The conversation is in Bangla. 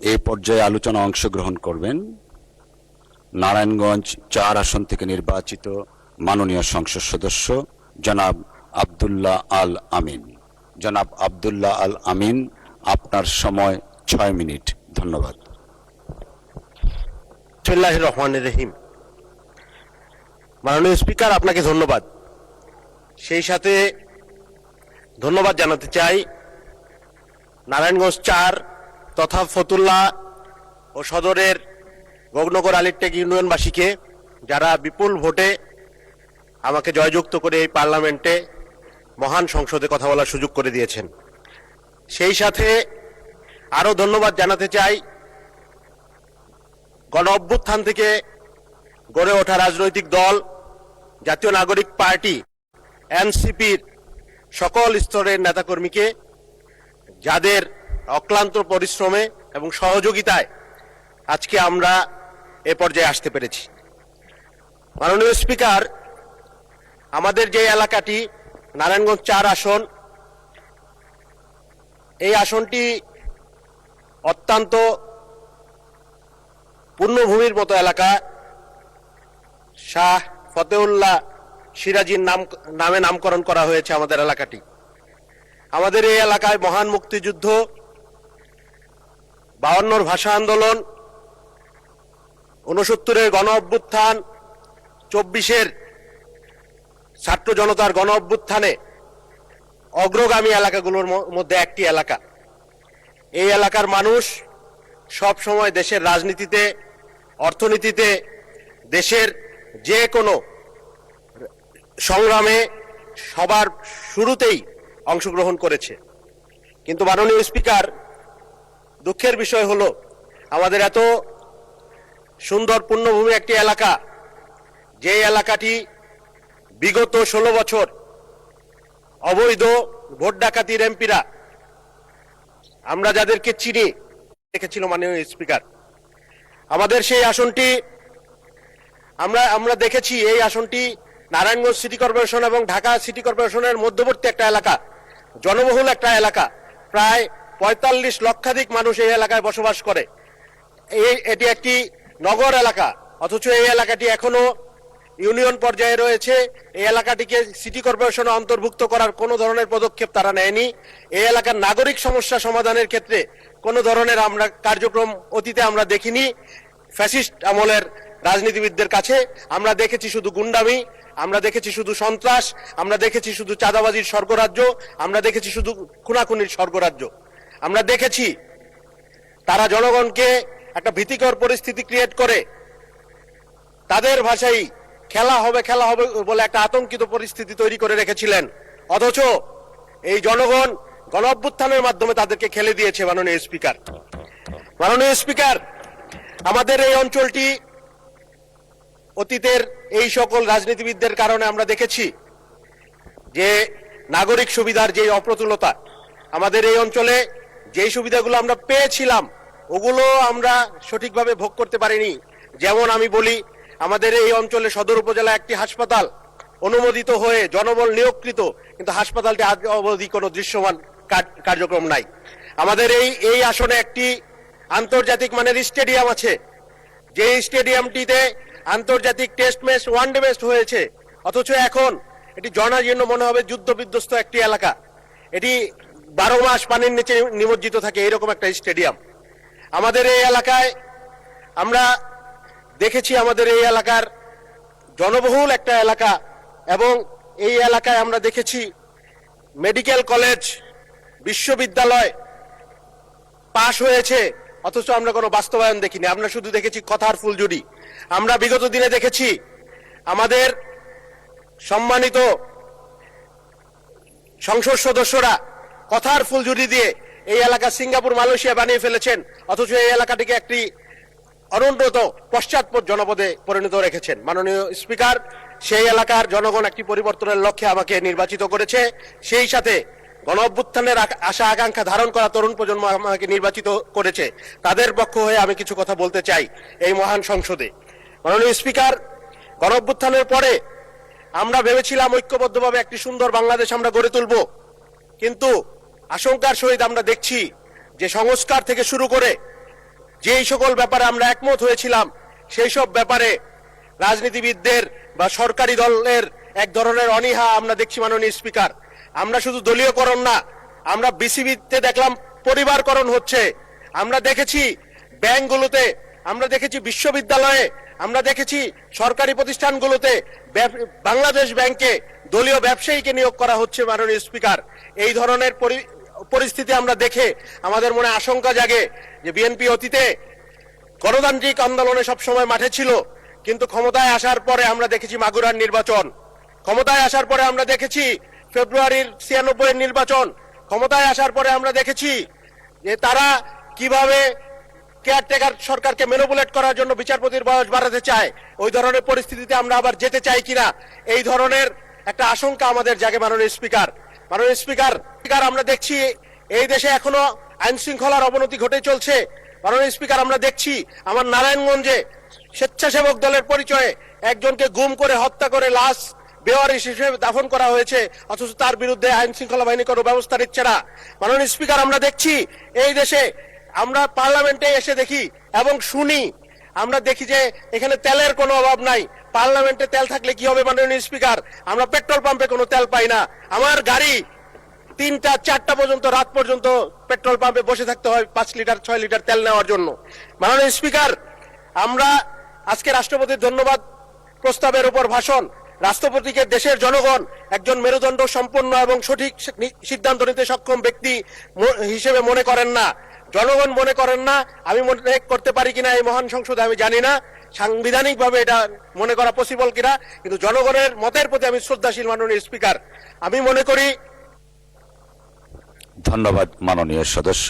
এই পর্যায়ে আলোচনা অংশগ্রহণ করবেন নারায়ণগঞ্জ ৪ আসন থেকে নির্বাচিত মাননীয় সংসদ সদস্য জনাব আব্দুল্লাহ আল আমিন। জনাব আব্দুল্লাহ আল আমিন, আপনার সময় ৬ মিনিট। ধন্যবাদ। বিসমিল্লাহির রহমানির রহিম। মাননীয় স্পিকার, আপনাকে ধন্যবাদ। সেই সাথে ধন্যবাদ জানাতে চাই নারায়ণগঞ্জ ৪ তথা ফতুল্লা ও সদরের গগনগর আলীরটেক ইউনিয়নবাসীকে, যারা বিপুল ভোটে আমাকে জয়যুক্ত করে এই পার্লামেন্টে মহান সংসদে কথা বলার সুযোগ করে দিয়েছেন। সেই সাথে আরও ধন্যবাদ জানাতে চাই গণ অভ্যুত্থান থেকে গড়ে ওঠা রাজনৈতিক দল জাতীয় নাগরিক পার্টি এনসিপির সকল স্তরের নেতাকর্মীকে, যাদের অক্লান্ত পরিশ্রমে এবং সহযোগিতায় আজকে আমরা এ পর্যায়ে আসতে পেরেছি। মাননীয় স্পিকার, আমাদের যে এলাকাটি নারায়ণগঞ্জ ৪ আসন, এই আসনটি অত্যন্ত পূর্ণভূমির মতো এলাকা। শাহ ফতেউল্লাহ সিরাজির নামে নামকরণ করা হয়েছে আমাদের এলাকাটি। আমাদের এই এলাকায় মহান মুক্তিযুদ্ধ, ৫২'র ভাষা আন্দোলন, ৬৯'এর গণ অভ্যুত্থান, ২৪'এর ছাত্র জনতার গণ অভ্যুত্থানে অগ্রগামী এলাকাগুলোর মধ্যে একটি এলাকা। এই এলাকার মানুষ সব সময় দেশের রাজনীতিতে, অর্থনীতিতে, দেশের যে কোনো সংগ্রামে সবার শুরুতেই অংশগ্রহণ করেছে। কিন্তু মাননীয় স্পিকার, দুঃখের বিষয় হলো আমাদের এত সুন্দর পূর্ণভূমি একটি এলাকা, যে এলাকাটি বিগত ১৬ বছর অবৈধ ভোট ডাকাতির এমপিরা, আমরা যাদেরকে চিনি, দেখেছিল মাননীয় স্পিকার। আমাদের সেই আসনটি আমরা দেখেছি, এই আসনটি নারায়ণগঞ্জ সিটি কর্পোরেশন এবং ঢাকা সিটি কর্পোরেশনের মধ্যবর্তী একটা এলাকা, জনবহুল একটা এলাকা। প্রায় ৪৫ লক্ষাধিক মানুষ এই এলাকায় বসবাস করে। এটি একটি নগর এলাকা, অথচ এই এলাকাটি এখনো ইউনিয়ন পর্যায়ে রয়েছে। এই এলাকাটিকে সিটি কর্পোরেশনে অন্তর্ভুক্ত করার কোনো ধরনের পদক্ষেপ তারা নেয়নি। এই এলাকার নাগরিক সমস্যা সমাধানের ক্ষেত্রে কোনো ধরনের আমরা কার্যক্রম অতীতে আমরা দেখিনি। ফ্যাসিস্ট আমলের রাজনীতিবিদদের কাছে আমরা দেখেছি শুধু গুন্ডামি, আমরা দেখেছি শুধু সন্ত্রাস, আমরা দেখেছি শুধু চাঁদাবাজির স্বর্গরাজ্য, আমরা দেখেছি শুধু খুনাখুনির স্বর্গরাজ্য। আমরা দেখেছি তারা জনগণকে একটা ভীতিকর পরিস্থিতি ক্রিয়েট করে তাদের ভাষায় খেলা হবে বলে একটা আতঙ্কিত পরিস্থিতি তৈরি করে রেখেছিলেন। অথচ এই জনগণ গণ অভ্যুত্থানের মাধ্যমে তাদেরকে খেলে দিয়েছে। মাননীয় স্পিকার, আমাদের এই অঞ্চলটি অতীতের এই সকল রাজনীতিবিদদের কারণে আমরা দেখেছি যে নাগরিক সুবিধার যে অপ্রতুলতা, আমাদের এই অঞ্চলে যেই সুবিধাগুলো আমরা পেয়েছিলাম ওগুলো আমরা সঠিকভাবে ভোগ করতে পারিনি। যেমন আমি বলি, আমাদের এই অঞ্চলে সদর উপজেলা একটি হাসপাতাল অনুমোদিত হয়ে জনবল নিয়োগকৃত, কিন্তু হাসপাতালটি আজ অবধি কোনো দৃশ্যমান কার্যক্রম নাই। আমাদের এই আসনে একটি আন্তর্জাতিক মানের স্টেডিয়াম আছে, যে স্টেডিয়ামটিতে আন্তর্জাতিক টেস্ট ম্যাচ, ওয়ানডে ম্যাচ হয়েছে, অথচ এখন এটি জনাজীর্ণ মনে হবে যুদ্ধ বিধ্বস্ত একটি এলাকা। এটি ১২ মাস পানির নিচে নিমজ্জিত থাকে, এরকম একটা স্টেডিয়াম আমাদের এই এলাকায়। আমরা দেখেছি আমাদের এই এলাকার জনবহুল একটা এলাকা, এবং এই এলাকায় আমরা দেখেছি মেডিকেল কলেজ, বিশ্ববিদ্যালয় পাশ হয়েছে, অথচ আমরা কোনো বাস্তবায়ন দেখিনি। আমরা শুধু দেখেছি কথার ফুলঝুরি। আমরা বিগত দিনে দেখেছি আমাদের সম্মানিত সংসদ সদস্যরা কথার ফুলঝুরি দিয়ে এই এলাকা সিঙ্গাপুর, মালয়েশিয়া বানিয়ে ফেলেছেন, অথচ এই এলাকাটিকে একটি অনুন্নত পশ্চাৎপদ জনপদে পরিণত রেখেছেন। মাননীয় স্পিকার, সেই এলাকার জনগণ একটি পরিবর্তনের লক্ষ্যে আমাকে নির্বাচিত করেছে। সেই সাথে গণ অভ্যুত্থানের আশা আকাঙ্ক্ষা ধারণ করা তরুণ প্রজন্ম আমাকে নির্বাচিত করেছে। তাদের পক্ষ হয়ে আমি কিছু কথা বলতে চাই এই মহান সংসদে। মাননীয় স্পিকার, গণ অভ্যুত্থানের পরে আমরা ভেবেছিলাম ঐক্যবদ্ধভাবে একটি সুন্দর বাংলাদেশ আমরা গড়ে তুলব, কিন্তু আশঙ্কার সহিত আমরা দেখছি যে সংস্কার থেকে শুরু করে যেই সকল ব্যাপারে আমরা একমত হয়েছিলাম সেই সব ব্যাপারে রাজনীতিবিদদের বা সরকারি দলের এক ধরনের অনীহা আমরা দেখছি মাননীয় স্পিকার। আমরা শুধু দলীয়করণ না, আমরা বিসিবিতে দেখলাম পরিবারকরণ হচ্ছে। আমরা দেখেছি ব্যাংকগুলোতে, আমরা দেখেছি বিশ্ববিদ্যালয়ে, আমরা দেখেছি সরকারি প্রতিষ্ঠানগুলোতে বাংলাদেশ ব্যাংকে দলীয় ব্যবসায়ীকে নিয়োগ করা হচ্ছে মাননীয় স্পিকার। এই ধরনের পরিস্থিতি আমরা দেখে আমাদের মনে আশঙ্কা জাগে যে বিএনপি অতীতে গণতান্ত্রিক আন্দোলনে সবসময় মাঠে ছিল, কিন্তু ক্ষমতায় আসার পরে আমরা দেখেছি মাগুরার নির্বাচন, ক্ষমতায় আসার পরে আমরা দেখেছি ফেব্রুয়ারির 96 এর নির্বাচন, ক্ষমতায় আসার পরে আমরা দেখেছি যে তারা কিভাবে কেয়ারটেকার সরকারকে ম্যানিপুলেট করার জন্য বিচারপতির বয়স বাড়াতে চায়। ওই ধরনের পরিস্থিতিতে আমরা আবার যেতে চাই কিনা, এই ধরনের একটা আশঙ্কা আমাদের জাগে মাননীয় স্পিকার। মাননীয় স্পিকার, আমরা দেখছি এই দেশে এখনো আইন শৃঙ্খলার অবনতি ঘটে চলছে। মাননীয় স্পিকার, আমরা দেখছি আমার নারায়ণগঞ্জে স্বেচ্ছাসেবক দলের পরিচয়ে একজনকে গুম করে হত্যা করে লাশ বেওয়ারিশ হিসেবে দাফন করা হয়েছে, অথচ তার বিরুদ্ধে আইন শৃঙ্খলা বাহিনী কোনো ব্যবস্থা নিচ্ছে না। মাননীয় স্পিকার, আমরা দেখছি এই দেশে, আমরা পার্লামেন্টে এসে দেখি এবং শুনি, আমরা দেখি যে এখানে তেলের কোনো অভাব নাই। পার্লামেন্টে তেল থাকলে কি হবে মাননীয় স্পিকার? আমরা পেট্রোল পাম্পে কোনো তেল পাই না। আমার গাড়ি 3টা 4টা পর্যন্ত, রাত পর্যন্ত পেট্রোল পাম্পে বসে থাকতে হয় 5 লিটার 6 লিটার তেল নেওয়ার জন্য। মাননীয় স্পিকার, আমরা আজকে রাষ্ট্রপতির ধন্যবাদ প্রস্তাবের উপর ভাষণ, রাষ্ট্রপতিকে দেশের জনগণ একজন মেরুদণ্ড সম্পন্ন এবং সঠিক সিদ্ধান্ত নিতে সক্ষম ব্যক্তি হিসেবে মনে করেন না, জনগণ মনে করেন না। আমি মনে করতে পারি কিনা এই মহান সংসদে আমি জানি না, সাংবিধানিক ভাবে এটা মনে করা পসিবল কিনা, কিন্তু জনগণের মতের প্রতি আমি শ্রদ্ধাশীল মাননীয় স্পিকার। আমি মনে করি। ধন্যবাদ মাননীয় সদস্য।